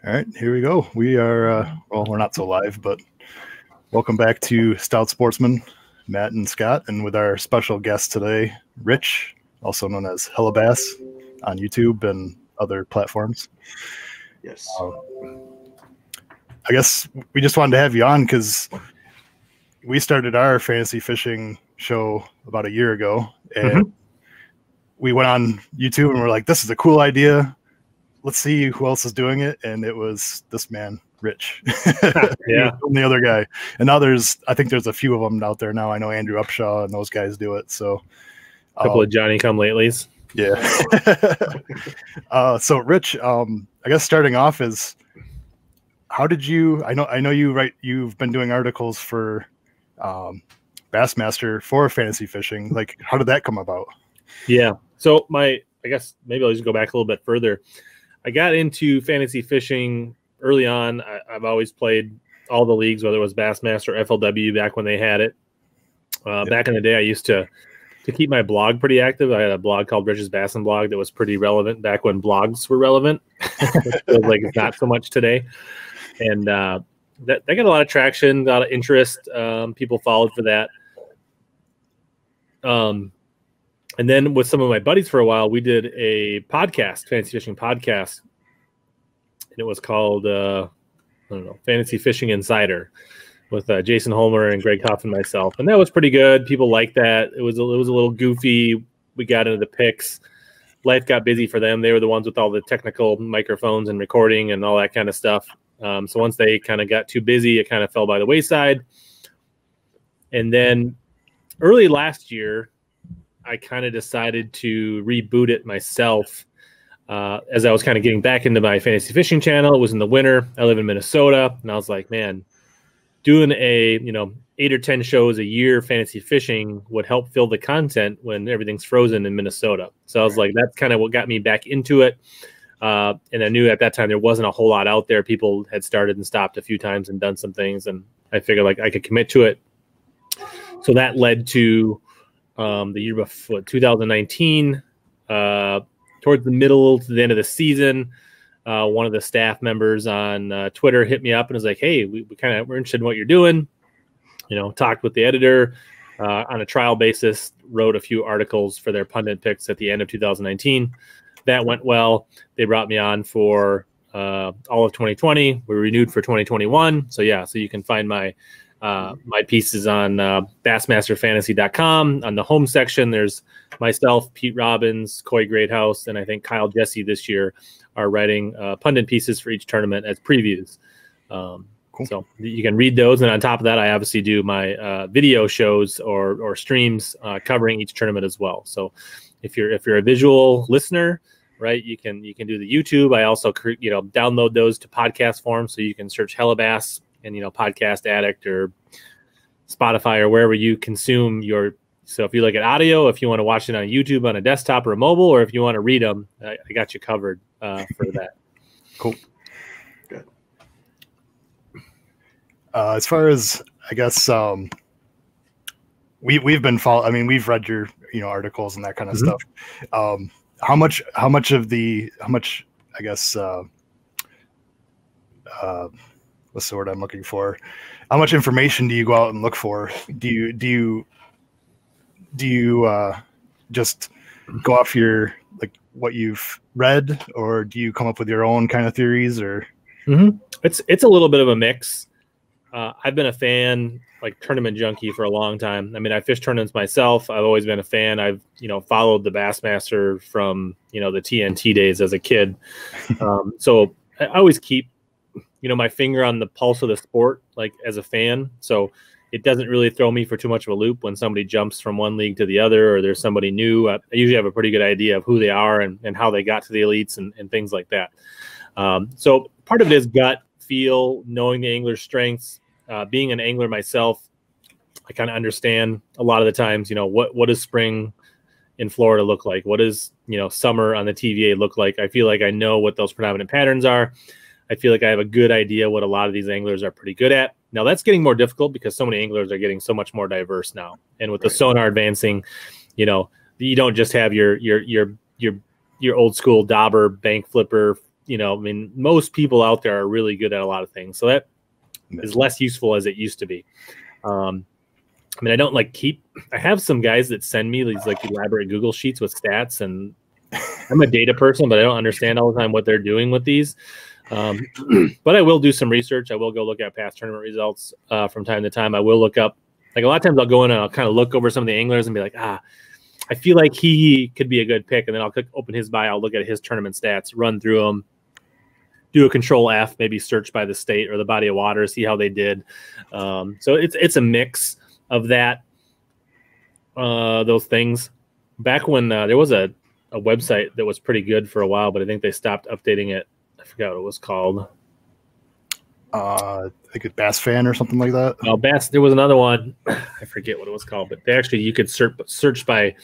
All right, here we go. We are, well, we're not so live, but welcome back to Stout Sportsmen, Matt and Scott, and with our special guest today, Rich, also known as HellaBass on YouTube and other platforms. Yes. I guess we just wanted to have you on because we started our fantasy fishing show about a year ago, and we went on YouTube and we're like, this is a cool idea. Let's see who else is doing it. And it was this man, Rich. Yeah. The other guy. And now I think there's a few of them out there now. I know Andrew Upshaw and those guys do it. So a couple of Johnny come latelys. Yeah. So Rich, I guess starting off is, how did you, I know you've been doing articles for Bassmaster for fantasy fishing. Like, how did that come about? Yeah. So I guess maybe I'll just go back a little bit further. I got into fantasy fishing early on. I've always played all the leagues, whether it was Bassmaster, FLW, back when they had it. Back in the day, I used to keep my blog pretty active. I had a blog called Rich's Bassin Blog that was pretty relevant back when blogs were relevant. It feels like it's not so much today. And that got a lot of traction, a lot of interest. People followed for that. And then with some of my buddies for a while, we did a podcast, fantasy fishing podcast. And it was called, Fantasy Fishing Insider with Jason Holmer and Greg Huff and myself. And that was pretty good. People liked that. It was a little goofy. We got into the picks. Life got busy for them. They were the ones with all the technical microphones and recording and all that kind of stuff. So once they kind of got too busy, it kind of fell by the wayside. And then early last year, I kind of decided to reboot it myself as I was kind of getting back into my fantasy fishing channel. It was in the winter. I live in Minnesota, and I was like, man, doing 8 or 10 shows a year fantasy fishing would help fill the content when everything's frozen in Minnesota. So I was like, that's kind of what got me back into it. And I knew at that time there wasn't a whole lot out there. People had started and stopped a few times and done some things, and I figured like I could commit to it. So that led to the year before, 2019, towards the middle to the end of the season, one of the staff members on Twitter hit me up and was like, hey, we're interested in what you're doing. Talked with the editor on a trial basis, wrote a few articles for their pundit picks at the end of 2019. That went well. They brought me on for all of 2020. We renewed for 2021. So you can find my pieces on bassmasterfantasy.com. On the home section, there's myself, Pete Robbins, Coy Greathouse, and I think Kyle Jesse this year are writing pundit pieces for each tournament as previews. Cool. So you can read those. And on top of that, I obviously do my video shows or streams covering each tournament as well. So if you're a visual listener, right, you can do the YouTube. I also download those to podcast form, so you can search HellaBass and Podcast Addict or Spotify or wherever you consume your. So if you look at audio, if you want to watch it on YouTube on a desktop or a mobile, or if you want to read them, I got you covered for that. Cool. Good. As far as I guess, we've been following. I mean, we've read your articles and that kind of stuff. How much I guess what's the word I'm looking for? How much information do you go out and look for? Do you just go off your what you've read, or do you come up with your own kind of theories? Or it's a little bit of a mix. I've been a fan, tournament junkie for a long time. I mean, I fish tournaments myself. I've always been a fan. I've followed the Bassmaster from the TNT days as a kid. So I always keep my finger on the pulse of the sport, as a fan. So it doesn't really throw me for too much of a loop when somebody jumps from one league to the other, or there's somebody new. I usually have a pretty good idea of who they are and how they got to the elites and things like that. So part of it is gut feel, knowing the angler's strengths. Being an angler myself, I kind of understand a lot of the times, what does spring in Florida look like? What does, summer on the TVA look like? I feel like I know what those predominant patterns are. I feel like I have a good idea what a lot of these anglers are pretty good at. Now that's getting more difficult because so many anglers are getting so much more diverse now. And with the sonar advancing, you don't just have your old school dauber, bank flipper, you know, I mean, most people out there are really good at a lot of things. So that is less useful as it used to be. I mean, I don't I have some guys that send me these like elaborate Google sheets with stats, and I'm a data person, but I don't understand all the time what they're doing with these. But I will do some research. I will go look at past tournament results from time to time. I will look up, like a lot of times I'll go in and I'll kind of look over some of the anglers and be like, I feel like he could be a good pick. And then I'll open his bio, I'll look at his tournament stats, run through them, do a control F, maybe search by the state or the body of water, see how they did. So it's a mix of that, those things. Back when there was a website that was pretty good for a while, but I think they stopped updating it. I forgot what it was called. I think it's Bass Fan or something like that. Oh, Bass. There was another one. I forget what it was called, but you could search by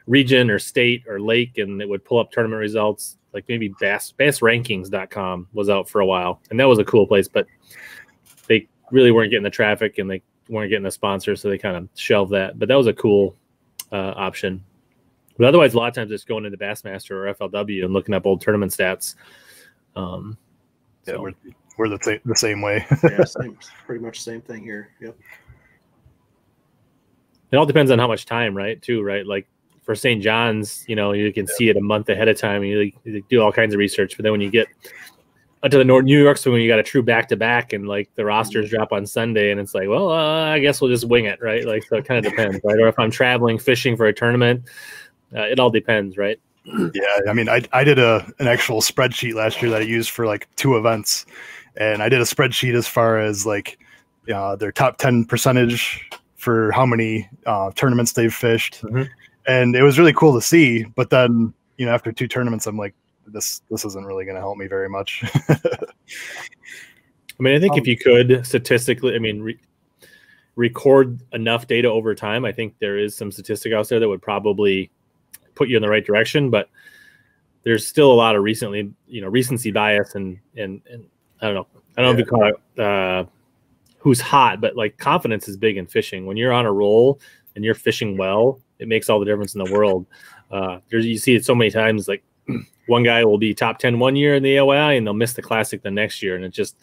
region or state or lake, and it would pull up tournament results. Like maybe bassrankings.com was out for a while, and that was a cool place, but they really weren't getting the traffic and they weren't getting the sponsors, so they kind of shelved that. But that was a cool option. But otherwise, a lot of times it's going into Bassmaster or FLW and looking up old tournament stats. We're the same way. Yeah, pretty much same thing here. Yep. It all depends on how much time, right? Too, right? Like for St. John's, you know, you can see it a month ahead of time. And you do all kinds of research, but then when you get up to the New York swing, when you got a true back-to-back, and like the rosters drop on Sunday, and it's like, well, I guess we'll just wing it, right? Like, so it kind of depends, right? Or if I'm traveling, fishing for a tournament, it all depends, right? Yeah, I mean, I did an actual spreadsheet last year that I used for like 2 events, and I did a spreadsheet as far as like their top 10 percentage for how many tournaments they've fished, and it was really cool to see. But then, you know, after 2 tournaments, I'm like, this isn't really going to help me very much. I mean, I think if you could statistically, I mean, record enough data over time, I think there is some statistic out there that would probably put you in the right direction, but there's still a lot of recency bias and I don't know if you call it who's hot, but like confidence is big in fishing. When you're on a roll and you're fishing well, it makes all the difference in the world. You see it so many times, like one guy will be top 10 one year in the AOI and they'll miss the classic the next year. And it just,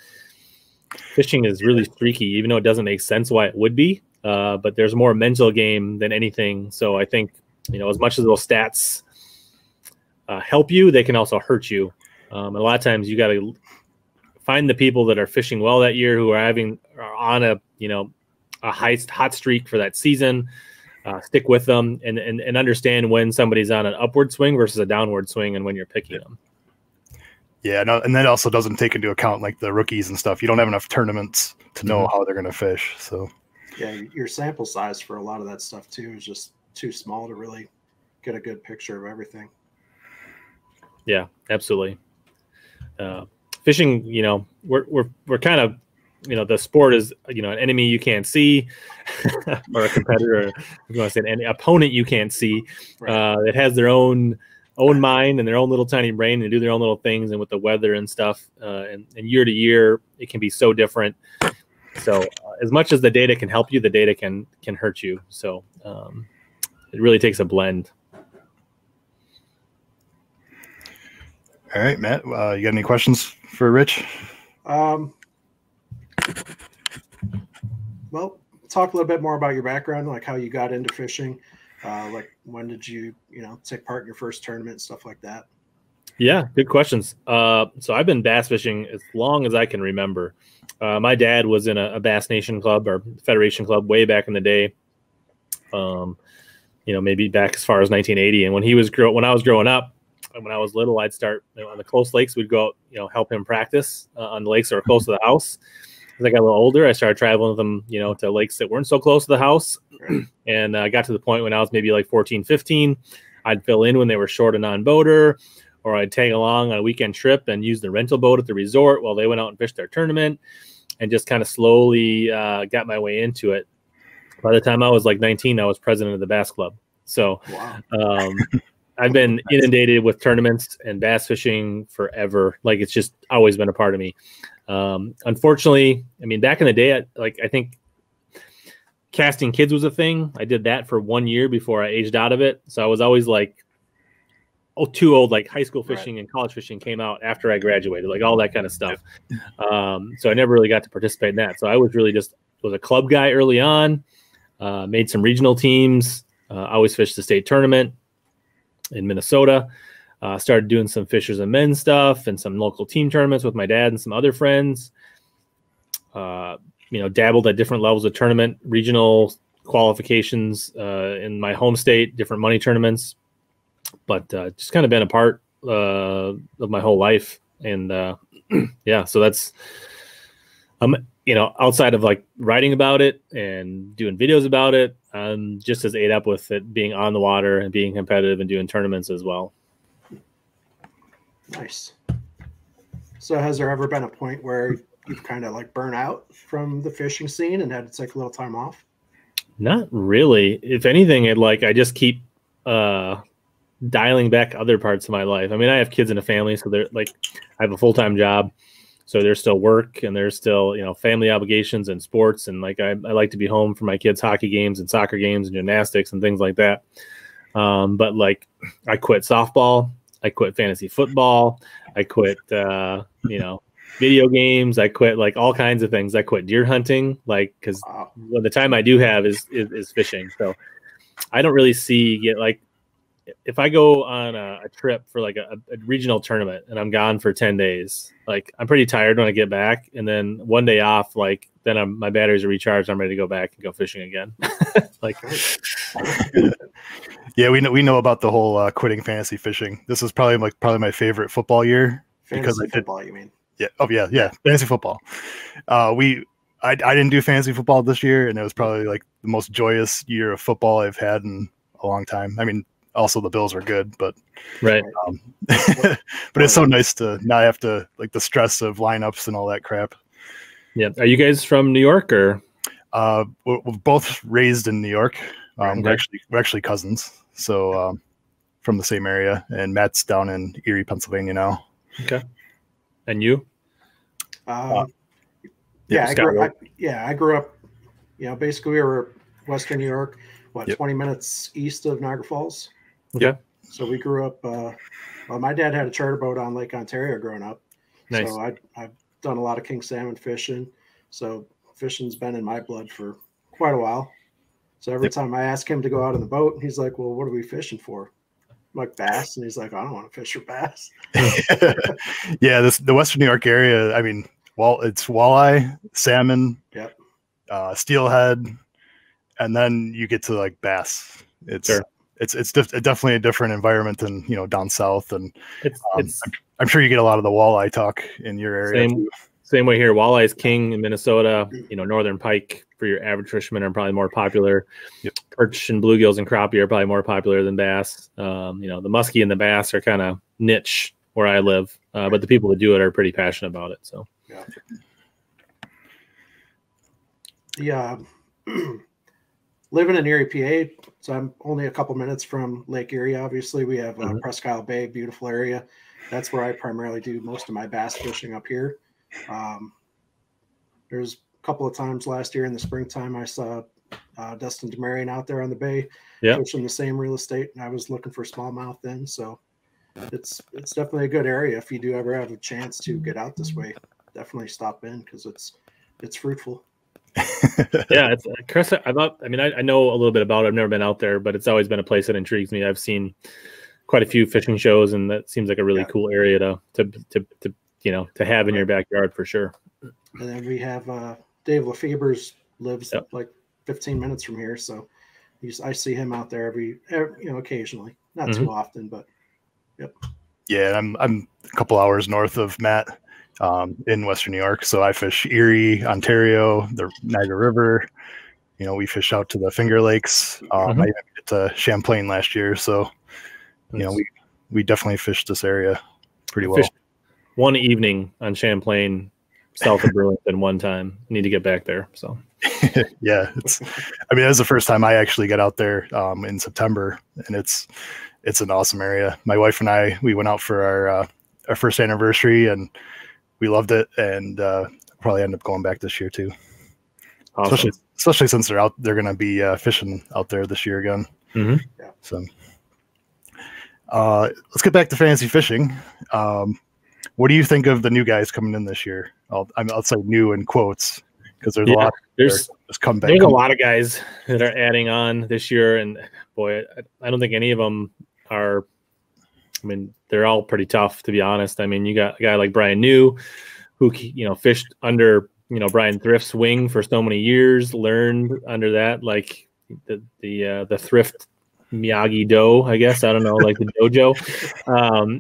fishing is really streaky, even though it doesn't make sense why it would be. But there's more mental game than anything. So I think, you know, as much as those stats help you, they can also hurt you. And a lot of times you got to find the people that are fishing well that year, who are on a hot streak for that season. Stick with them and understand when somebody's on an upward swing versus a downward swing, and when you're picking them. Yeah, no, and that also doesn't take into account like the rookies and stuff. You don't have enough tournaments to know how they're going to fish. So yeah, your sample size for a lot of that stuff too is just too small to really get a good picture of everything. Yeah, absolutely. Fishing, you know, we're kind of, you know, the sport is, you know, an enemy you can't see, or a competitor, if you want to say an opponent you can't see, that has their own mind and their own little tiny brain and do their own little things, and with the weather and stuff, and year to year it can be so different. So as much as the data can help you, the data can hurt you. So it really takes a blend. All right, Matt, you got any questions for Rich? Well, talk a little bit more about your background, like how you got into fishing. Like when did you take part in your first tournament, stuff like that? Yeah, good questions. So I've been bass fishing as long as I can remember. My dad was in a Bass Nation club or Federation club way back in the day. Maybe back as far as 1980. And when I was growing up, when I was little, I'd start on the close lakes. We'd go out, help him practice on the lakes that were close to the house. As I got a little older, I started traveling with them, to lakes that weren't so close to the house. And I got to the point when I was maybe like 14, 15, I'd fill in when they were short a non-boater, or I'd tag along on a weekend trip and use the rental boat at the resort while they went out and fished their tournament, and just kind of slowly got my way into it. By the time I was like 19, I was president of the bass club. So wow. I've been inundated with tournaments and bass fishing forever. Like, it's just always been a part of me. Unfortunately, back in the day, I think casting kids was a thing. I did that for 1 year before I aged out of it. So I was always like too old, like high school fishing and college fishing came out after I graduated, like all that kind of stuff. So I never really got to participate in that. So I was really just was a club guy early on, made some regional teams. I always fished the state tournament in Minnesota. Started doing some Fishers and Men stuff and some local team tournaments with my dad and some other friends. Dabbled at different levels of tournament, regional qualifications in my home state, different money tournaments, but just kind of been a part of my whole life. And so that's, outside of like writing about it and doing videos about it, I'm just as ate up with it being on the water and being competitive and doing tournaments as well. Nice. So has there ever been a point where you've kind of like burnt out from the fishing scene and had to take a little time off? Not really. If anything, I just keep dialing back other parts of my life. I mean, I have kids and a family, so they're like, I have a full-time job, so there's still work and there's still, family obligations and sports. And like, I like to be home for my kids' hockey games and soccer games and gymnastics and things like that. But like, I quit softball. I quit fantasy football. I quit, video games. I quit like all kinds of things. I quit deer hunting, like, because the time I do have is fishing. So I don't really if I go on a trip for like a regional tournament and I'm gone for 10 days, like I'm pretty tired when I get back. And then one day off, like then my batteries are recharged. I'm ready to go back and go fishing again. Like, yeah, we know about the whole quitting fantasy fishing. This is probably my favorite football year. Fantasy football, you mean? Yeah. Oh yeah. Fantasy football. I didn't do fantasy football this year, and it was probably like the most joyous year of football I've had in a long time. I mean, also the Bills are good, but right. But it's so nice to not have to like the stress of lineups and all that crap. Yeah. Are you guys from New York or? We're both raised in New York. Okay. We're actually cousins, so from the same area. And Matt's down in Erie, Pennsylvania now. Okay. And you? I grew up. Basically we were Western New York, 20 minutes east of Niagara Falls. Okay. So we grew up. My dad had a charter boat on Lake Ontario growing up. Nice. So I've done a lot of king salmon fishing. So fishing's been in my blood for quite a while. So every time I ask him to go out on the boat, he's like, "Well, what are we fishing for?" I'm like, "Bass," and he's like, "I don't want to fish for bass." Yeah, the Western New York area. I mean, it's walleye, salmon, steelhead, and then you get to like bass. It's definitely a different environment than down south, and I'm sure you get a lot of the walleye talk in your area. Same way here. Walleye is king in Minnesota. Northern pike for your average fisherman are probably more popular. Yep. Perch and bluegills and crappie are probably more popular than bass. The muskie and the bass are kind of niche where I live, but the people that do it are pretty passionate about it. So, living in Erie, PA, so I'm only a couple minutes from Lake Erie. Obviously, we have Presque Isle Bay, beautiful area. That's where I primarily do most of my bass fishing up here. There's a couple of times last year in the springtime I saw Dustin DeMarion out there on the bay fishing the same real estate, and I was looking for smallmouth then. So it's definitely a good area. If you do ever have a chance to get out this way, definitely stop in because it's fruitful. Yeah, it's Chris. I know a little bit about it. I've never been out there, but it's always been a place that intrigues me. I've seen quite a few fishing shows, and that seems like a really cool area to have in your backyard for sure. And then we have Dave Lefebvre's lives like 15 minutes from here, so I see him out there every occasionally, not too often, but yeah. I'm a couple hours north of Matt in Western New York, so I fish Erie, Ontario, the Niagara River. We fish out to the Finger Lakes. I even get to Champlain last year, so we definitely fished this area pretty well. One evening on Champlain, south of Burlington, one time. Need to get back there. So, yeah, that was the first time I actually got out there in September, and it's an awesome area. My wife and I, we went out for our first anniversary, and we loved it, and probably end up going back this year too. Awesome. Especially since they're going to be fishing out there this year again. Mm-hmm. So, Let's get back to fantasy fishing. What do you think of the new guys coming in this year? I'll say new in quotes because there's a lot. There's a lot of guys that are adding on this year, and boy, I don't think any of them are. I mean, they're all pretty tough, to be honest. I mean, you got a guy like Brian New, who fished under Brian Thrift's wing for so many years, learned under that, like the Thrift Miyagi-Do, I guess. I don't know, like the dojo.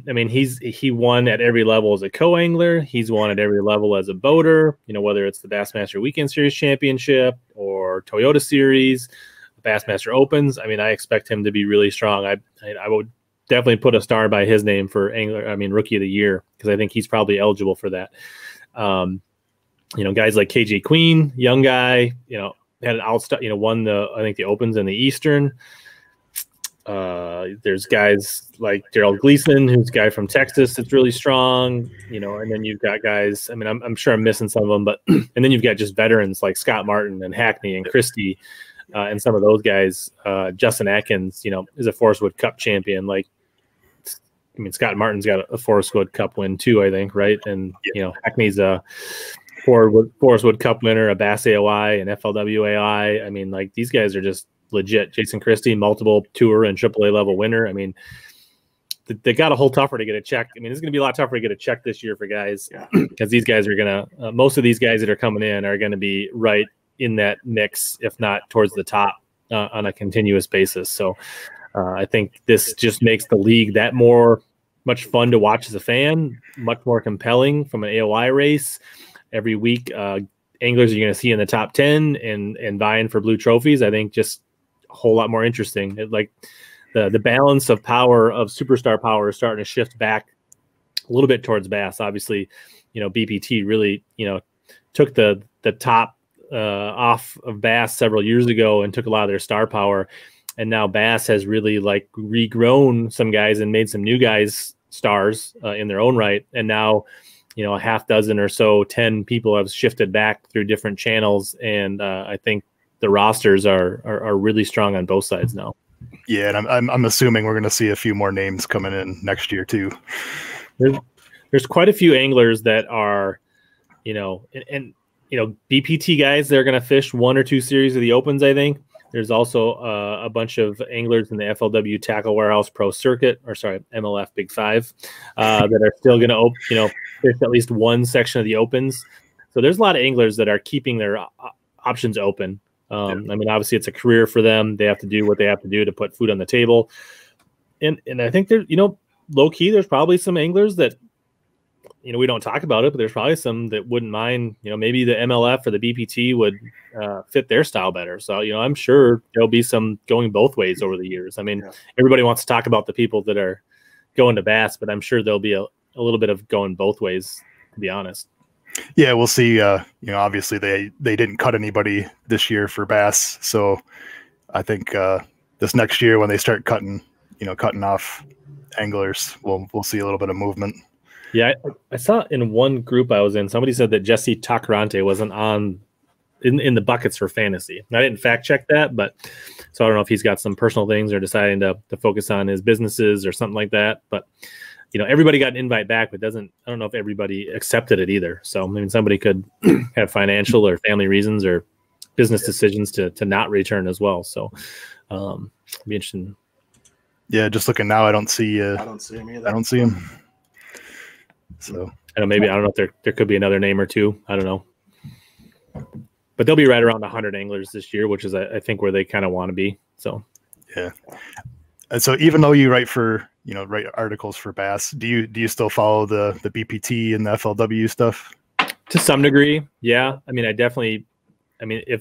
I mean, he won at every level as a co-angler. He's won at every level as a boater, whether it's the Bassmaster Weekend Series Championship or Toyota Series, Bassmaster Opens. I mean, I expect him to be really strong. I would definitely put a star by his name for Rookie of the Year, because I think he's probably eligible for that. Guys like KJ Queen, young guy, had an outstar, won the Opens and the Eastern. There's guys like Daryl Gleason, who's a guy from Texas that's really strong, and then you've got guys, I mean, I'm sure I'm missing some of them, but, and then you've got just veterans like Scott Martin and Hackney and Christie, and some of those guys. Justin Atkins, is a Forest Wood Cup champion. Scott Martin's got a Forest Wood Cup win too, I think, right? And, Hackney's a Forest Wood Cup winner, a Bass AOI, an FLWAI. I mean, these guys are just legit. Jason Christie, multiple tour and AAA level winner. I mean, they got a whole tougher to get a check. I mean, it's going to be a lot tougher to get a check this year for guys, because these guys are going to, most of these guys that are coming in are going to be right in that mix, if not towards the top on a continuous basis. So I think this just makes the league that much fun to watch as a fan, much more compelling from an AOI race. Every week, anglers you're going to see in the top 10 and vying for blue trophies. I think just a whole lot more interesting. The balance of power, of superstar power, is starting to shift back a little bit towards Bass. Obviously, BPT really, took the top off of Bass several years ago and took a lot of their star power. And now Bass has really regrown some guys and made some new guys stars in their own right. And now, a half dozen or so, 10 people have shifted back through different channels. And I think the rosters are really strong on both sides now. Yeah. And I'm assuming we're going to see a few more names coming in next year too. There's quite a few anglers that are, BPT guys, they're going to fish 1 or 2 series of the Opens, I think. There's also a bunch of anglers in the FLW Tackle Warehouse Pro Circuit, MLF Big Five, that are still going to, fish at least one section of the Opens. So there's a lot of anglers that are keeping their options open. I mean, obviously it's a career for them. They have to do what they have to do to put food on the table. And I think there's, low key, there's probably some anglers that, we don't talk about it, but there's probably some that wouldn't mind, maybe the MLF or the BPT would fit their style better. So, I'm sure there'll be some going both ways over the years. I mean, everybody wants to talk about the people that are going to Bass, but I'm sure there'll be a little bit of going both ways, to be honest. Yeah, we'll see. Obviously they didn't cut anybody this year for Bass. So I think this next year when they start cutting off anglers, we'll see a little bit of movement. Yeah, I saw in one group I was in, somebody said that Jesse Tacarante wasn't on in the buckets for fantasy. I didn't fact check that, but so I don't know if he's got some personal things or deciding to focus on his businesses or something like that. But everybody got an invite back, but I don't know if everybody accepted it either. So I mean, somebody could have financial or family reasons or business decisions to not return as well. So it'd be interesting. Yeah, just looking now, I don't see him either. I don't see him. So I don't know if there could be another name or two. I don't know. But they'll be right around 100 anglers this year, which is I think where they kind of want to be. So yeah. And so even though you write articles for Bass, do you still follow the BPT and the FLW stuff? To some degree, yeah. I mean, if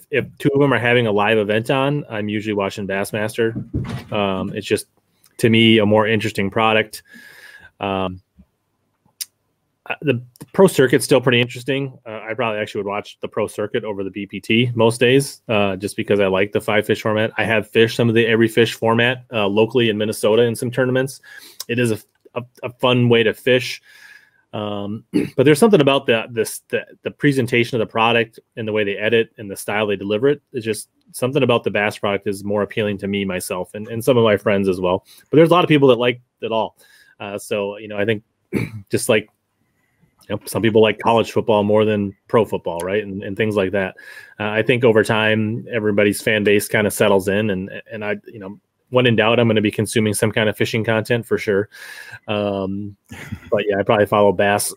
2 of them are having a live event on, I'm usually watching Bassmaster. It's just, to me, a more interesting product. The Pro Circuit's still pretty interesting. I probably actually would watch the Pro Circuit over the BPT most days, just because I like the 5-fish format. I have fished some of the every fish format locally in Minnesota in some tournaments. It is a fun way to fish. But there's something about the presentation of the product and the way they edit and the style they deliver it. It's just something about the Bass product is more appealing to me, myself, and some of my friends as well. But there's a lot of people that like it all. So, I think just like, some people like college football more than pro football, right? And things like that. I think over time, everybody's fan base kind of settles in, and I, when in doubt, I'm going to be consuming some kind of fishing content for sure. But yeah, I probably follow Bass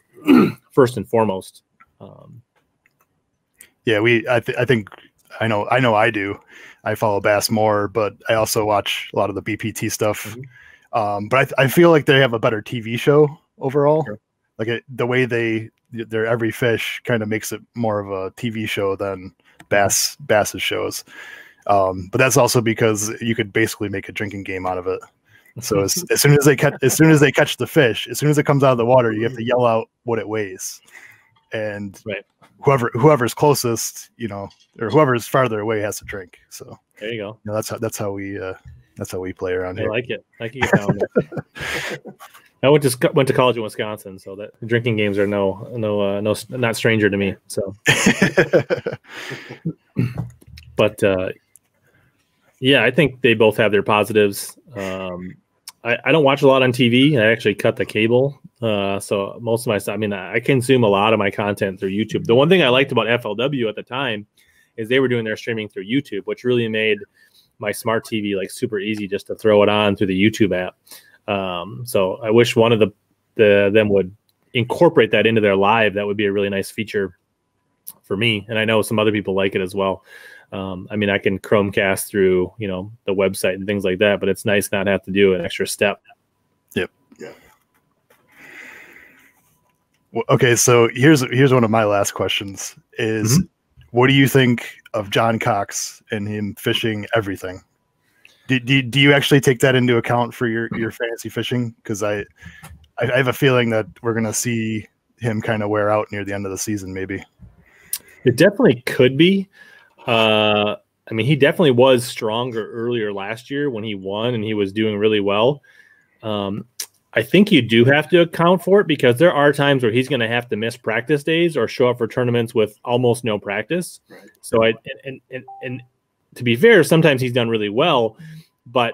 first and foremost. Yeah, I think I know I do. I follow Bass more, but I also watch a lot of the BPT stuff. But I feel like they have a better TV show overall. Sure. Like the way their every fish kind of makes it more of a TV show than Bass's shows. But that's also because you could basically make a drinking game out of it. So as soon as they catch the fish, as soon as it comes out of the water, you have to yell out what it weighs, and right. whoever's closest, or whoever's farther away has to drink. So there you go. That's how we play around here. I like it. I can get down there. I went to college in Wisconsin, so that drinking games are not stranger to me. So, but yeah, I think they both have their positives. I don't watch a lot on TV. I actually cut the cable, so most of my stuff. I mean, I consume a lot of my content through YouTube. The one thing I liked about FLW at the time is they were doing their streaming through YouTube, which really made my smart TV like super easy just to throw it on through the YouTube app. So I wish one of them would incorporate that into their live. That would be a really nice feature for me. And I know some other people like it as well. I mean, I can Chromecast through, the website and things like that, but it's nice not to have to do an extra step. Yep. Yeah. Well, okay. So here's one of my last questions is, what do you think of Johncox and him fishing everything? Do you actually take that into account for your fantasy fishing? Because I have a feeling that we're going to see him kind of wear out near the end of the season, maybe. It definitely could be. I mean, he definitely was stronger earlier last year when he won and he was doing really well. I think you do have to account for it because there are times where he's going to have to miss practice days or show up for tournaments with almost no practice. Right. So and to be fair, sometimes he's done really well, but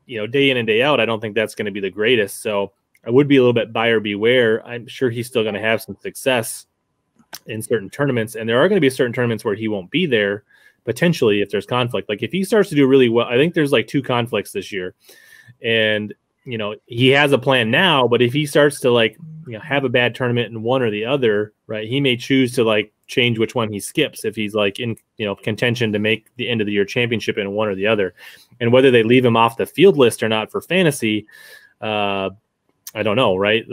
day in and day out, I don't think that's going to be the greatest. So I would be a little bit buyer beware. I'm sure he's still going to have some success in certain tournaments, and there are going to be certain tournaments where he won't be there potentially if there's conflict. Like if he starts to do really well, I think there's like 2 conflicts this year, and he has a plan now, but if he starts to have a bad tournament in one or the other, right, he may choose to change which one he skips if he's in contention to make the end of the year championship in one or the other. And whether they leave him off the field list or not for fantasy, I don't know, right?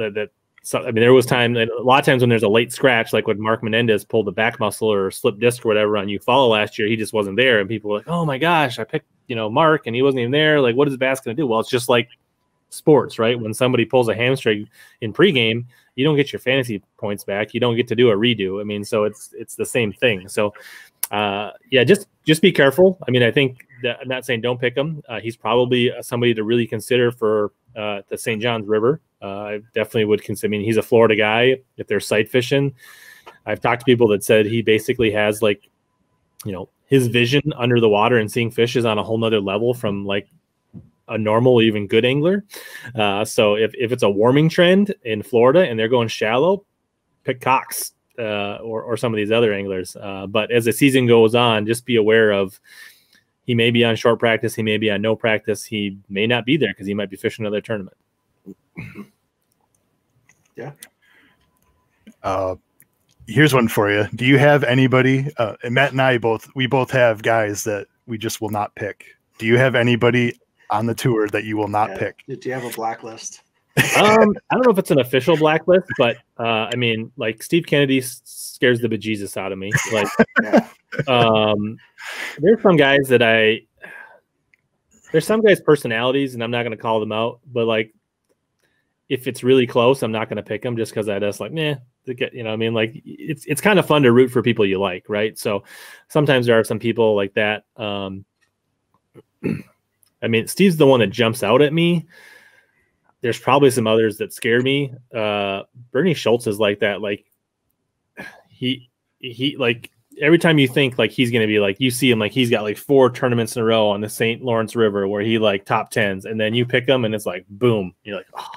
So, I mean, there was a lot of times when there's a late scratch, like when Mark Menendez pulled the back muscle or slip disc or whatever on Eufaula last year, he just wasn't there. And people were like, oh my gosh, I picked, Mark and he wasn't even there. Like, what is Bass going to do? Well, it's just like sports, right? When somebody pulls a hamstring in pregame, you don't get your fantasy points back. You don't get to do a redo. I mean, so it's the same thing. So, yeah, just be careful. I mean, I think that I'm not saying don't pick him. He's probably somebody to really consider for the St. John's River. I definitely would consider. I mean, he's a Florida guy. If they're sight fishing, I've talked to people that said he basically has his vision under the water and seeing fish is on a whole nother level from a normal, even good angler. So if it's a warming trend in Florida and they're going shallow, pick Cox or some of these other anglers. But as the season goes on, just be aware of he may be on short practice, he may be on no practice, he may not be there because he might be fishing another tournament. Yeah. Here's one for you. Do you have anybody? And Matt and I both have guys that we just will not pick. Do you have anybody on the tour that you will not pick? Do you have a blacklist? I don't know if it's an official blacklist, but I mean, Steve Kennedy scares the bejesus out of me. There's some guys that there's some guys' personalities, and I'm not going to call them out, but if it's really close, I'm not going to pick them just because I just it's kind of fun to root for people you like, right? So sometimes there are some people like that. I mean, Steve's the one that jumps out at me. there's probably some others that scare me. Bernie Schultz is like that. Like he like every time you think like he's going to be like, you see him like he's got like 4 tournaments in a row on the St. Lawrence River where he like top 10s, and then you pick him and it's like boom, you're like, oh.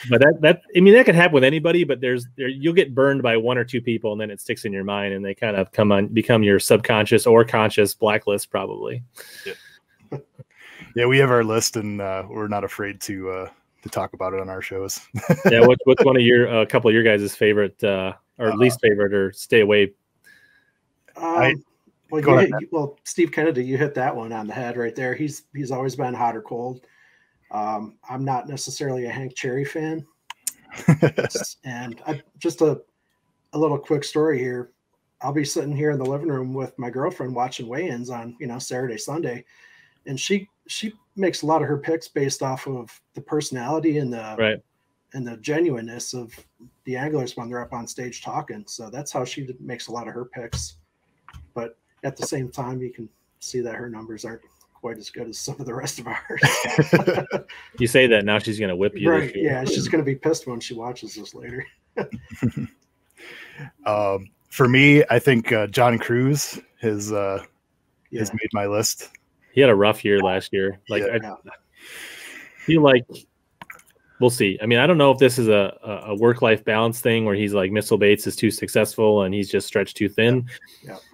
But that I mean, that could happen with anybody, but you'll get burned by 1 or 2 people, and then it sticks in your mind, and they kind of become your subconscious or conscious blacklist probably. Yeah, we have our list, and we're not afraid to talk about it on our shows. Yeah, what's one of your a couple of your guys' favorite or least favorite or stay away? Well, Steve Kennedy, you hit that one on the head right there. He's always been hot or cold. I'm not necessarily a Hank Cherry fan. And just a little quick story here. I'll be sitting here in the living room with my girlfriend watching weigh-ins on, Saturday, Sunday. And she makes a lot of her picks based off of the personality and the genuineness of the anglers when they're up on stage talking. So that's how she makes a lot of her picks. But at the same time, you can see that her numbers aren't quite as good as some of the rest of ours. You say that, now she's going to whip you. Right. Yeah, she's going to be pissed when she watches this later. For me, I think John Cruz has made my list. He had a rough year last year. Like I feel like we'll see. I mean, I don't know if this is a work-life balance thing where he's like Missile Bates is too successful and he's just stretched too thin.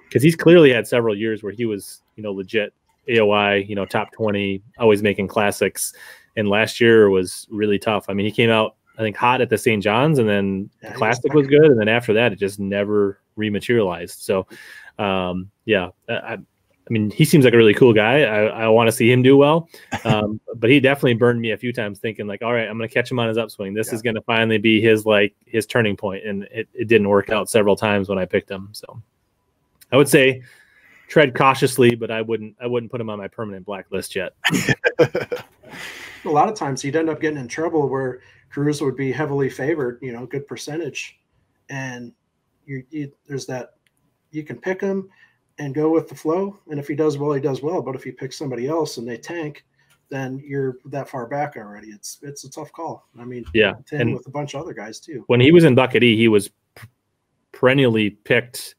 Because he's clearly had several years where he was, legit AOI, top 20, always making classics. And last year was really tough. I mean, he came out, I think, hot at the St. John's, and then the classic was good. And then after that, it just never rematerialized. So, I mean, he seems like a really cool guy. I want to see him do well. But he definitely burned me a few times thinking like, all right, I'm going to catch him on his upswing. This is going to finally be his turning point. And it didn't work out several times when I picked him. So I would say tread cautiously, but I wouldn't put him on my permanent blacklist yet. A lot of times he'd end up getting in trouble where Cruz would be heavily favored, good percentage. And there's that, you can pick him and go with the flow. And if he does well, he does well. But if you pick somebody else and they tank, then you're that far back already. It's a tough call. I mean, and with a bunch of other guys too. When he was in Bucket E, he was perennially picked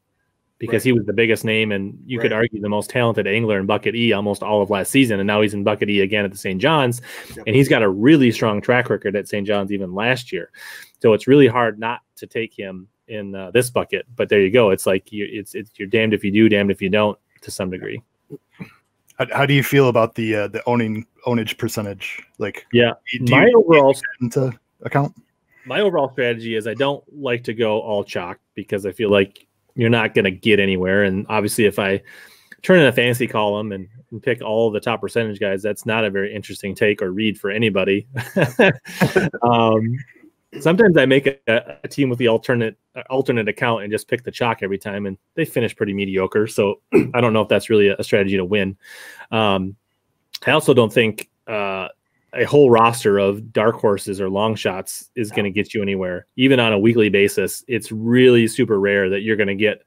because he was the biggest name, and you could argue the most talented angler in Bucket E almost all of last season. And now he's in Bucket E again at the St. John's, and he's got a really strong track record at St. John's even last year. So it's really hard not to take him in this bucket. But there you go. It's like you're damned if you do, damned if you don't, to some degree. How do you feel about the ownage percentage? Like, my overall into account. My overall strategy is I don't like to go all chalk because I feel like you're not going to get anywhere. And obviously, if I turn in a fantasy column and pick all the top percentage guys, that's not a very interesting take or read for anybody. Sometimes I make a team with the alternate account and just pick the chalk every time, and they finish pretty mediocre. So I don't know if that's really a strategy to win. I also don't think a whole roster of dark horses or long shots is going to get you anywhere. Even on a weekly basis, it's really super rare that you're going to get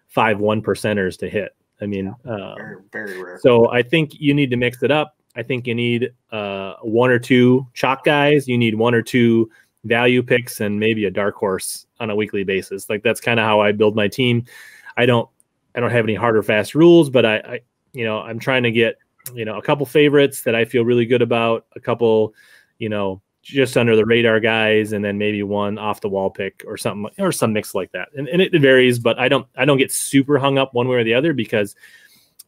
5 1%ers to hit. I mean, very, very rare. So I think you need to mix it up. I think you need 1 or 2 chalk guys. You need 1 or 2 value picks and maybe a dark horse on a weekly basis. Like that's kind of how I build my team. I don't have any hard or fast rules, but I'm trying to get, a couple favorites that I feel really good about, a couple, just under the radar guys, and then maybe 1 off the wall pick or something, or some mix like that. And it varies, but I don't get super hung up one way or the other, because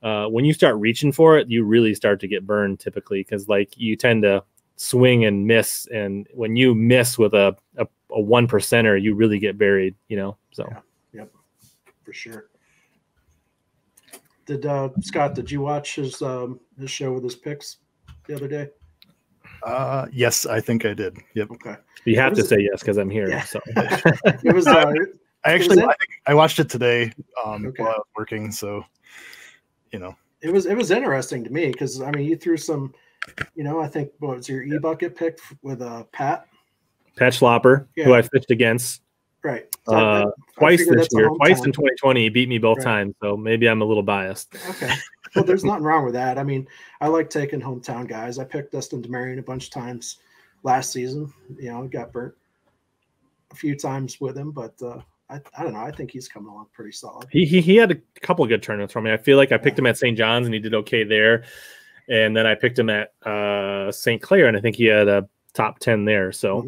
when you start reaching for it, you really start to get burned typically, because like you tend to swing and miss, and when you miss with a 1%er, you really get buried, so yep, for sure. Did Scott, did you watch his show with his picks the other day? Yes, I think I did. Yep. Okay. You have to say yes because I'm here. Yeah. So it was. I watched it today while I was working. So, it was interesting to me because I mean you threw some, I think what was your e-bucket pick with Pat Schlopper, who I fished against. Right. Twice this year, twice in 2020. He beat me both times, so maybe I'm a little biased. Okay. Well, there's nothing wrong with that. I mean, I like taking hometown guys. I picked Dustin DeMarion a bunch of times last season. You know, got burnt a few times with him, but I don't know. I think he's coming along pretty solid. He had a couple of good tournaments for me. I feel like I picked him at St. John's and he did okay there. And then I picked him at St. Clair, and I think he had a top 10 there. So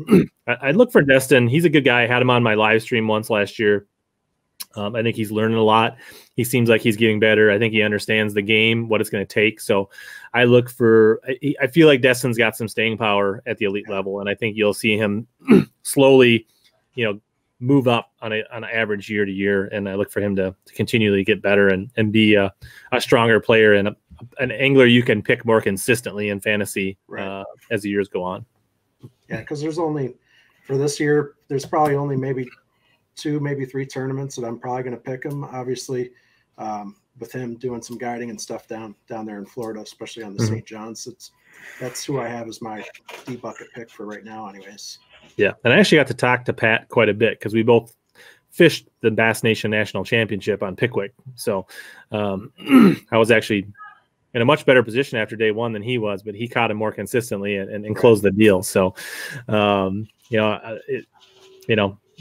I'd look for Destin. He's a good guy. I had him on my live stream once last year. I think he's learning a lot. He seems like he's getting better. I think he understands the game, what it's going to take. So I look for – I feel like Destin's got some staying power at the elite level, and I think you'll see him slowly, you know, move up on an average year to year. And I look for him to continually get better and be a stronger player and an angler you can pick more consistently in fantasy as the years go on. Yeah, because there's only – for this year, there's probably only maybe – 2, maybe 3 tournaments that I'm probably going to pick him. Obviously, with him doing some guiding and stuff down there in Florida, especially on the St. John's, that's who I have as my D bucket pick for right now, anyways. Yeah, and I actually got to talk to Pat quite a bit because we both fished the Bass Nation National Championship on Pickwick. So I was actually in a much better position after day 1 than he was, but he caught him more consistently and closed the deal. So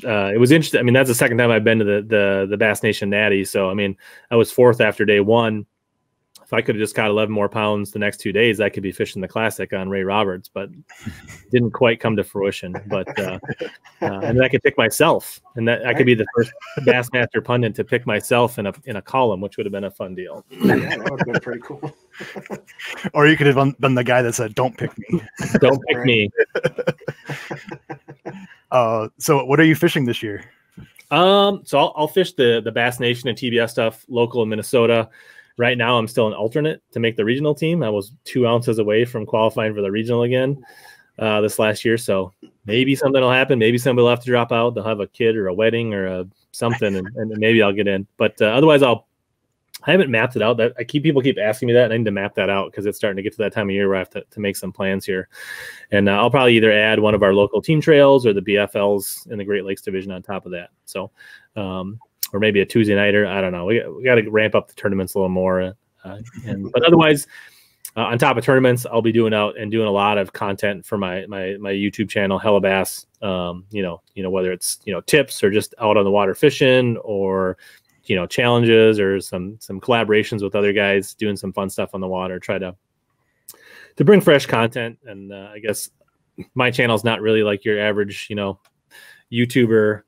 it was interesting. I mean, that's the second time I've been to the Bass Nation Natty. So, I mean, I was 4th after day 1. If I could have just caught 11 more pounds the next 2 days, I could be fishing the Classic on Ray Roberts, but didn't quite come to fruition. But and I could pick myself, and that I could be the first Bassmaster pundit to pick myself in a column, which would have been a fun deal. Yeah, that would have been pretty cool. Or you could have been the guy that said, "Don't pick me." Don't pick me. So what are you fishing this year? So I'll fish the Bass Nation and TBS stuff local in Minnesota. Right now, I'm still an alternate to make the regional team. I was 2 ounces away from qualifying for the regional again this last year. So maybe something will happen. Maybe somebody will have to drop out. They'll have a kid or a wedding or something, and maybe I'll get in. But otherwise, I haven't mapped it out. People keep asking me that, and I need to map that out because it's starting to get to that time of year where I have to make some plans here. And I'll probably either add one of our local team trails or the BFLs in the Great Lakes Division on top of that. So, or maybe a Tuesday nighter. I don't know. We got to ramp up the tournaments a little more. But otherwise, on top of tournaments, I'll be doing a lot of content for my YouTube channel, HellaBass. Whether it's tips or just out on the water fishing or challenges or some collaborations with other guys doing some fun stuff on the water. Try to bring fresh content. And I guess my channel is not really like your average YouTuber,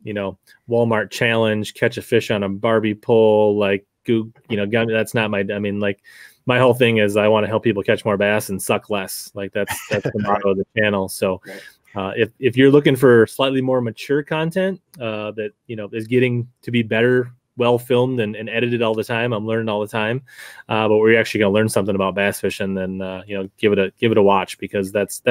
Walmart challenge, catch a fish on a Barbie pole, that's not my whole thing is I want to help people catch more bass and suck less. Like that's the motto of the channel. So if you're looking for slightly more mature content that is getting to be better, well filmed and edited all the time, I'm learning all the time, but we're actually going to learn something about bass fishing, then give it a watch, because that's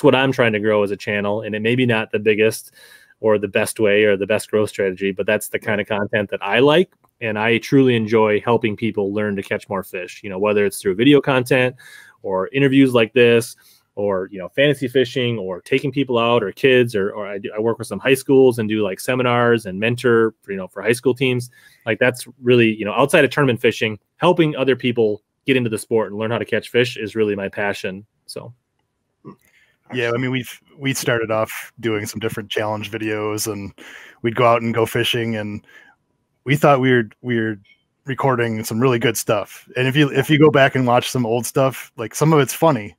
what I'm trying to grow as a channel. And it may be not the biggest or the best way or the best growth strategy, but that's the kind of content that I like, and I truly enjoy helping people learn to catch more fish, whether it's through video content or interviews like this, or fantasy fishing, or taking people out, or kids, or I work with some high schools and do like seminars and mentor for high school teams. Like that's really outside of tournament fishing, helping other people get into the sport and learn how to catch fish is really my passion. So yeah, I mean we started off doing some different challenge videos, and we'd go out and go fishing, and we thought we were recording some really good stuff. And if you go back and watch some old stuff, like some of it's funny,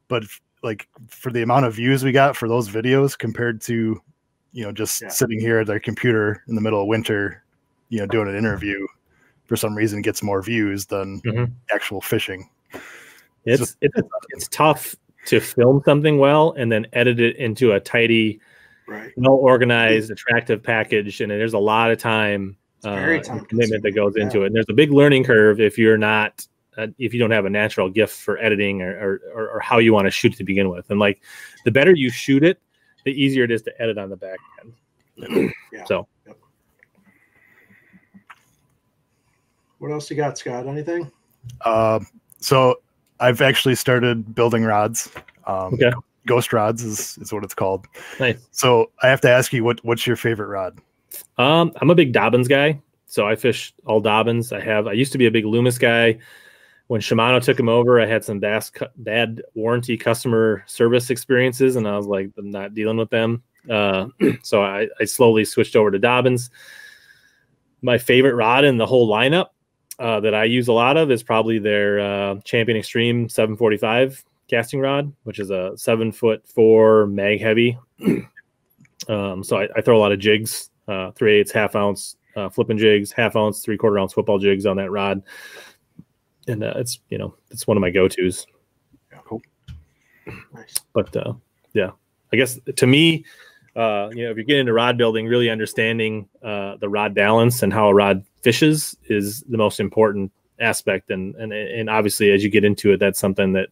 but like for the amount of views we got for those videos compared to, just sitting here at their computer in the middle of winter, doing an interview, for some reason gets more views than actual fishing. It's tough to film something well and then edit it into a tidy, well-organized, attractive package. And there's a lot of time, commitment that goes into it. And there's a big learning curve if you're not, if you don't have a natural gift for editing or how you want to shoot it to begin with. And like the better you shoot it, the easier it is to edit on the back end. So what else you got, Scott? Anything? So I've actually started building rods. Ghost rods is what it's called. Nice. So I have to ask you, what's your favorite rod? I'm a big Dobbins guy. So I fish all Dobbins. I used to be a big Loomis guy. when Shimano took them over, I had some bad warranty customer service experiences, and I was like, I'm not dealing with them. So I slowly switched over to Dobbins. My favorite rod in the whole lineup that I use a lot of is probably their Champion Extreme 745 casting rod, which is a 7'4" mag heavy. So I throw a lot of jigs, 3/8, half ounce flipping jigs, half ounce, 3/4 ounce football jigs on that rod. And it's, it's one of my go-tos. Yeah, cool. Nice. But yeah, I guess to me, if you're getting into rod building, really understanding the rod balance and how a rod fishes is the most important aspect. And obviously, as you get into it, that's something that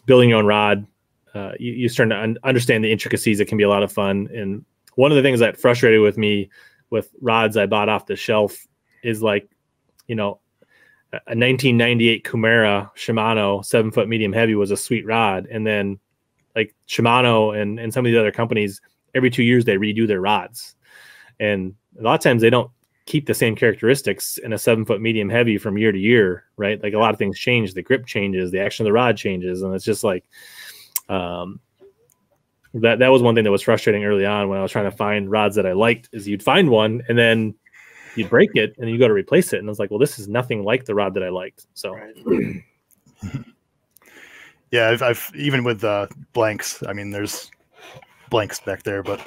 building your own rod, you start to understand the intricacies. It can be a lot of fun. And one of the things that frustrated with me with rods I bought off the shelf is like, a 1998 Kumara Shimano 7-foot medium heavy was a sweet rod. And then like Shimano and some of the other companies, every 2 years, they redo their rods. And a lot of times they don't keep the same characteristics in a 7-foot medium heavy from year to year, right? Like a lot of things change, the grip changes, the action of the rod changes. And it's just like, that was one thing that was frustrating early on when I was trying to find rods that I liked, is you'd find one and then you'd break it and you go to replace it. And I was like, well, this is nothing like the rod that I liked. So, Right. Yeah, I've even with blanks, I mean, there's blanks back there, but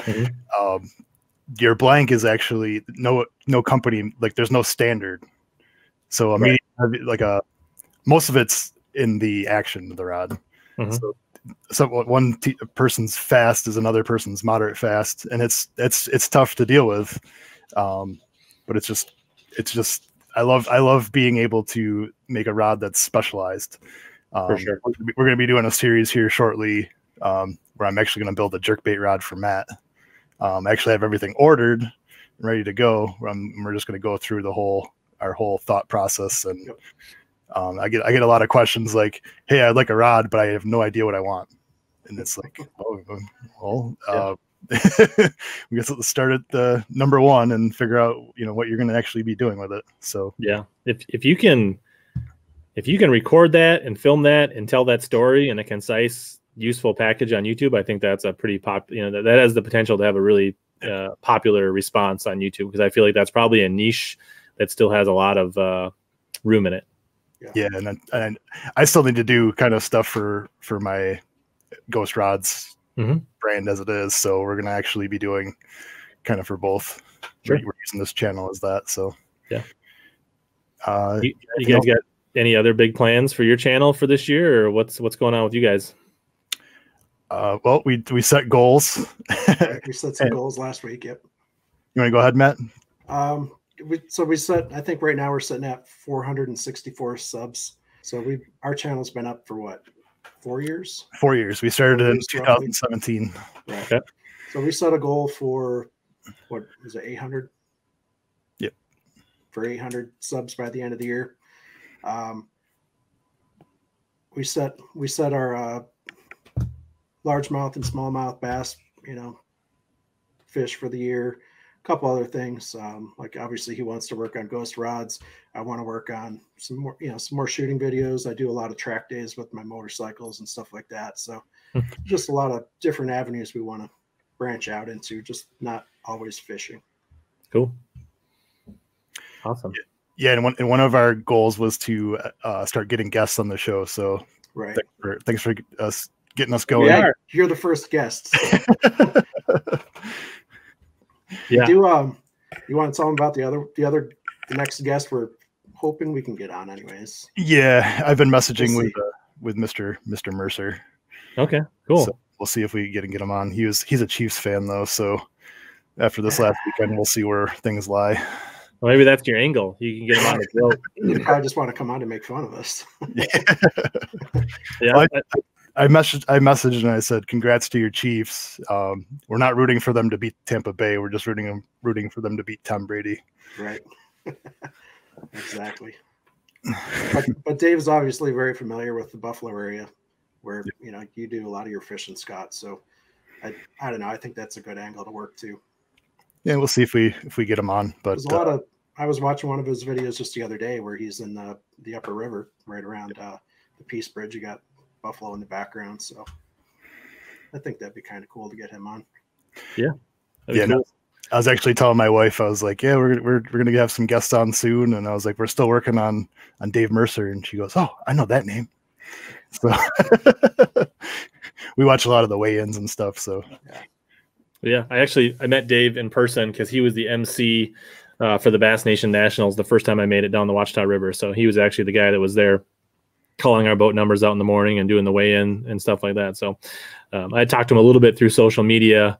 your blank is actually no company, like there's no standard. So a medium, like most of it's in the action of the rod. So one person's fast is another person's moderate fast, and it's tough to deal with. But it's just I love being able to make a rod that's specialized. For sure. We're going to be doing a series here shortly where I'm actually going to build a jerkbait rod for Matt. I actually have everything ordered and ready to go. We're just going to go through our whole thought process, and I get a lot of questions like, "Hey, I'd like a rod, but I have no idea what I want," and it's like, we guess let's start at the number one and figure out what you're going to actually be doing with it. So yeah, if you can record that and film that and tell that story in a concise, useful package on YouTube, I think that's a pretty that has the potential to have a really popular response on YouTube, because I feel like that's probably a niche that still has a lot of room in it. Yeah, and I still need to do kind of stuff for my Ghost Rods brand as it is. So we're going to actually be doing kind of for both. Sure. We're using this channel as that. So yeah. You guys got any other big plans for your channel for this year, or what's going on with you guys? Well, we set goals. We set some goals last week. Yep. You want to go ahead, Matt? We set, I think right now we're sitting at 464 subs. So our channel's been up for what, 4 years? 4 years. We started in 2017. Right. Okay. So we set a goal for, what was it, 800? Yep. For 800 subs by the end of the year. We set our largemouth and smallmouth bass, fish for the year. A couple other things, like obviously he wants to work on ghost rods. I want to work on some more shooting videos. I do a lot of track days with my motorcycles and stuff like that. So just a lot of different avenues we want to branch out into, just not always fishing. Cool. Awesome. Yeah, and one of our goals was to start getting guests on the show. So right. Thanks for getting us going. Yeah, you're the first guest. Yeah. You want to tell them about the next guest we're hoping we can get on anyways? Yeah, I've been messaging with Mr. Mercer. Okay, cool. So we'll see if we can get him on. He's a Chiefs fan though, so after this last weekend, we'll see where things lie. Well, maybe that's your angle. You can get him on the show. You probably just want to come on to make fun of us. Yeah. Well, I messaged and I said, "Congrats to your Chiefs. We're not rooting for them to beat Tampa Bay. We're just rooting for them to beat Tom Brady." Right. Exactly. But Dave's obviously very familiar with the Buffalo area, where you do a lot of your fishing, Scott. So I don't know. I think that's a good angle to work to. Yeah, we'll see if we get him on. But there's a I was watching one of his videos just the other day where he's in the upper river right around the Peace Bridge. You got buffalo in the background, so I think that'd be kind of cool to get him on. Yeah. Yeah. Cool. I was actually telling my wife, I was like, yeah, we're gonna have some guests on soon, and I was like, we're still working on Dave Mercer, and she goes, oh, I know that name. So we watch a lot of the weigh-ins and stuff. So yeah, I met Dave in person because he was the MC for the Bass Nation Nationals the first time I made it down the Ouachita River. So he was actually the guy that was there calling our boat numbers out in the morning and doing the weigh-in and stuff like that. So I talked to him a little bit through social media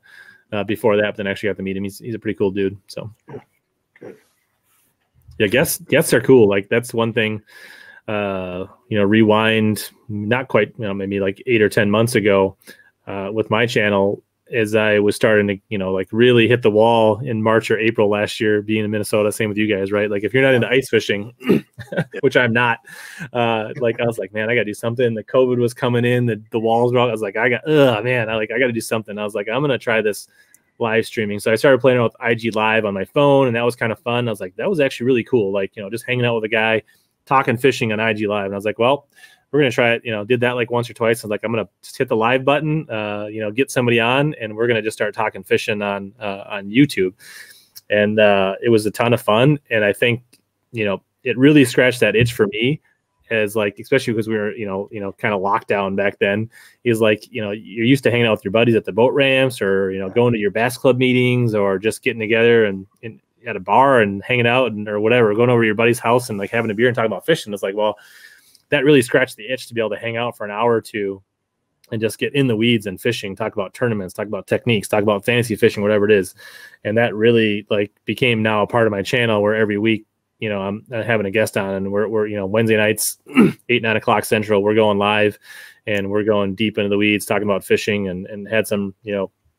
before that, but then actually got to meet him. He's a pretty cool dude. So good. Yeah, guests are cool. Like that's one thing. Rewind not quite, maybe like 8 or 10 months ago with my channel, as I was starting to, like really hit the wall in March or April last year, being in Minnesota. Same with you guys, right? Like if you're not into ice fishing, which I'm not, I was like, man, I got to do something. The COVID was coming in, the walls were out. I was like, I got to do something. I was like, I'm going to try this live streaming. So I started playing with IG Live on my phone, and that was kind of fun. I was like, that was actually really cool. Like, just hanging out with a guy, talking fishing on IG Live. And I was like, well, we're going to try it. Did that like once or twice. I was like, I'm going to just hit the live button, get somebody on, and we're going to just start talking fishing on YouTube. And it was a ton of fun. And I think, it really scratched that itch for me, as like, especially because we were, kind of locked down back then, is like, you're used to hanging out with your buddies at the boat ramps, or, going to your bass club meetings, or just getting together and at a bar and hanging out or whatever, going over to your buddy's house and like having a beer and talking about fishing. It's like, well, that really scratched the itch to be able to hang out for an hour or two and just get in the weeds and fishing, talk about tournaments, talk about techniques, talk about fantasy fishing, whatever it is. And that really like became now a part of my channel, where every week, I'm having a guest on, and we're Wednesday nights, 8, 9 o'clock Central, we're going live and we're going deep into the weeds, talking about fishing, and had some,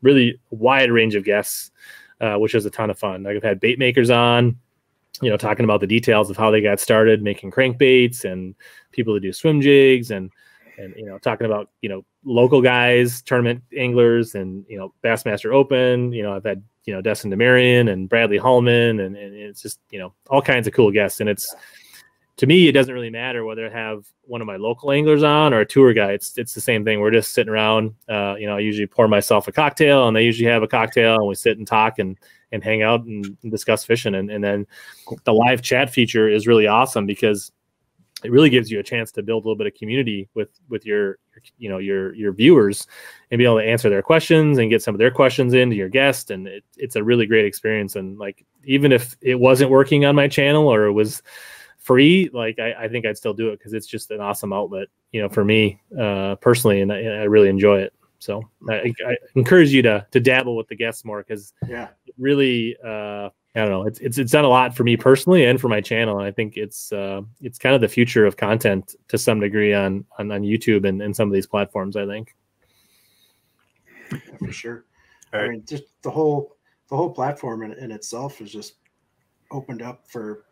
really wide range of guests, which was a ton of fun. Like I've had bait makers on, talking about the details of how they got started making crankbaits, and people that do swim jigs, and talking about, local guys, tournament anglers, and, Bassmaster Open. I've had, Destin DeMarion and Bradley Hallman, and it's just, all kinds of cool guests. And it's, to me, it doesn't really matter whether I have one of my local anglers on or a tour guy. It's the same thing. We're just sitting around, I usually pour myself a cocktail, and they usually have a cocktail, and we sit and talk and hang out and discuss fishing. And then the live chat feature is really awesome, because it really gives you a chance to build a little bit of community with your viewers, and be able to answer their questions and get some of their questions into your guest. And it's a really great experience. And like, even if it wasn't working on my channel or it was free, like I think I'd still do it, because it's just an awesome outlet, for me personally, and I really enjoy it. So I encourage you to dabble with the guests more, because it really, I don't know, it's done a lot for me personally and for my channel. And I think it's kind of the future of content to some degree on YouTube and some of these platforms, I think. Yeah, for sure. I mean, just the whole platform in itself is just opened up for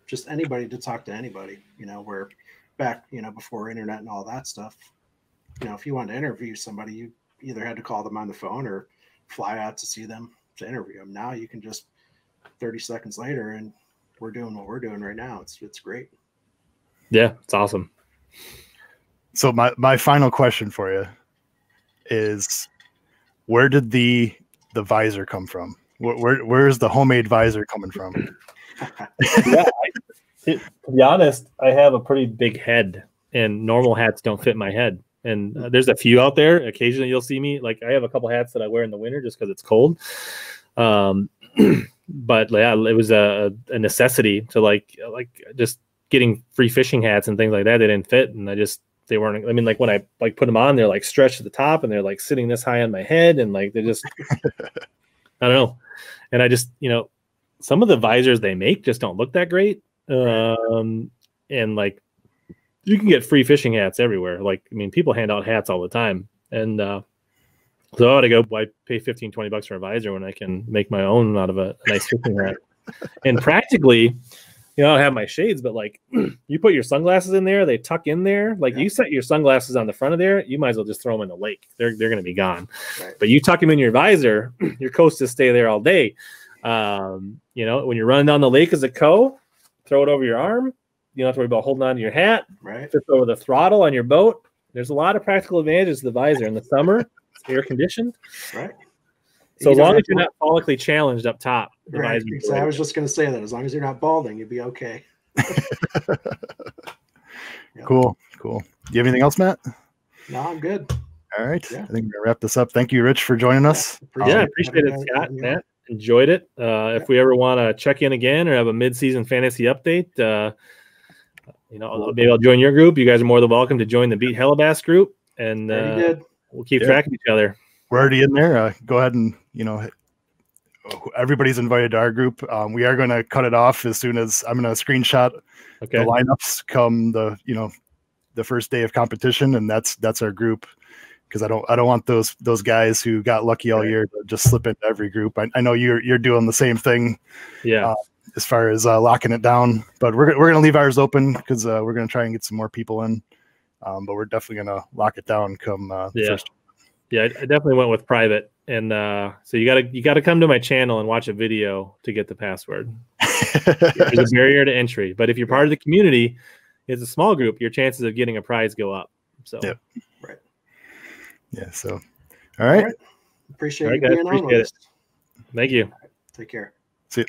just anybody to talk to anybody, where back, before internet and all that stuff, if you wanted to interview somebody, you either had to call them on the phone or fly out to see them to interview them. Now you can just 30 seconds later, and we're doing what we're doing right now. It's great. Yeah, it's awesome. So my final question for you is, where did the visor come from? Where's the homemade visor coming from? To be honest, I have a pretty big head, and normal hats don't fit my head. And there's a few out there. Occasionally you'll see me, like I have a couple hats that I wear in the winter just because it's cold. But yeah, it was a necessity to like just getting free fishing hats and things like that. They didn't fit, and they weren't. I mean, like when I like put them on, they're like stretched to the top, and they're like sitting this high on my head, and like they're just I don't know. And I just, some of the visors they make just don't look that great. And like, you can get free fishing hats everywhere. Like, I mean, people hand out hats all the time. And so I ought to go, why pay $15-20 for a visor when I can make my own out of a nice fishing hat? And practically, I have my shades, but like you put your sunglasses in there, they tuck in there. Like you set your sunglasses on the front of there, you might as well just throw them in the lake. They're going to be gone. Right. But you tuck them in your visor, your coasters stay there all day. You know, when you're running down the lake as a co, throw it over your arm. You don't have to worry about holding on to your hat. Right. Flip over the throttle on your boat. There's a lot of practical advantages to the visor. In the summer, it's air conditioned. Right. So as long as you're not follically challenged up top. Right. So I was just going to say that as long as you're not balding, you'll be okay. Cool. Do you have anything else, Matt? No, I'm good. All right. I think we're going to wrap this up. Thank you, Rich, for joining us. I appreciate it, Scott, Matt. Enjoyed it. If we ever want to check in again or have a mid-season fantasy update, you know, maybe I'll join your group. You guys are more than welcome to join the Beat HellaBass group, and we'll keep track of each other. We're already in there. Go ahead and, you know, everybody's invited to our group. We are going to cut it off as soon as I'm going to screenshot the lineups come the first day of competition, and that's our group, because I don't want those guys who got lucky all year to just slip into every group. I know you're doing the same thing. Yeah. As far as locking it down, but we're going to leave ours open because we're going to try and get some more people in. But we're definitely going to lock it down come first. Yeah, I definitely went with private, and so you gotta come to my channel and watch a video to get the password. There's a barrier to entry, but if you're part of the community, it's a small group, your chances of getting a prize go up. So right. Yeah. So all right. Appreciate you being on with us. Thank you. Take care. See you.